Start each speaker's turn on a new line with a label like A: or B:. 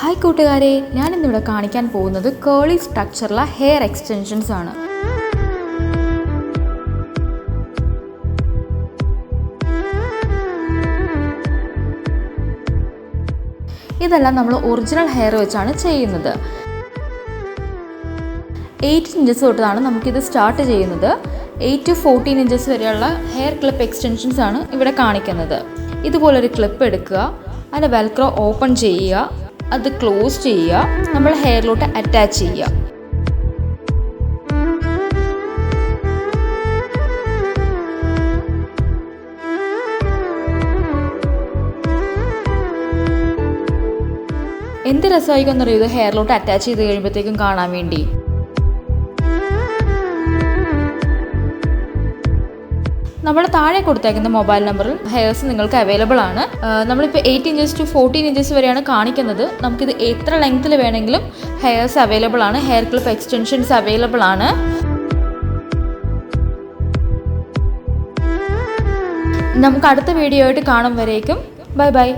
A: Hi കൂട്ടുകാരെ, ഞാനിന്നിവിടെ കാണിക്കാൻ പോകുന്നത് കേളി സ്ട്രക്ചറുള്ള ഹെയർ എക്സ്റ്റൻഷൻസ് ആണ്. ഇതെല്ലാം നമ്മൾ ഒറിജിനൽ ഹെയർ വെച്ചാണ് ചെയ്യുന്നത്. 8 ഇഞ്ചസ് തൊട്ടാണ് നമുക്കിത് സ്റ്റാർട്ട് ചെയ്യുന്നത്. 8 to 14 ഇഞ്ചസ് വരെയുള്ള ഹെയർ ക്ലിപ്പ് എക്സ്റ്റൻഷൻസ് ആണ് ഇവിടെ കാണിക്കുന്നത്. ഇതുപോലൊരു ക്ലിപ്പ് എടുക്കുക, അതിൻ്റെ വെൽക്രോ ഓപ്പൺ ചെയ്യുക, അത് ക്ലോസ് ചെയ്യുക, നമ്മൾ ഹെയറിലോട്ട് അറ്റാച്ച് ചെയ്യുക. എന്ത് രസമായിരിക്കും അറിയുമോ ഹെയറിലോട്ട് അറ്റാച്ച് ചെയ്ത് കഴിയുമ്പോഴത്തേക്കും കാണാൻ വേണ്ടി. നമ്മൾ താഴെ കൊടുത്തേക്കുന്ന മൊബൈൽ നമ്പറിൽ ഹെയർസ് നിങ്ങൾക്ക് അവൈലബിൾ ആണ്. നമ്മളിപ്പോൾ 8 ഇഞ്ചസ് to 14 ഇഞ്ചസ് വരെയാണ് കാണിക്കുന്നത്. നമുക്കിത് എത്ര ലെങ്ത്തിൽ വേണമെങ്കിലും ഹെയർസ് അവൈലബിൾ ആണ്. ഹെയർ ക്ലിപ്പ് എക്സ്റ്റൻഷൻസ് അവൈലബിൾ ആണ്. നമുക്ക് അടുത്ത വീഡിയോ ആയിട്ട് കാണും വരേക്കും ബൈ ബൈ.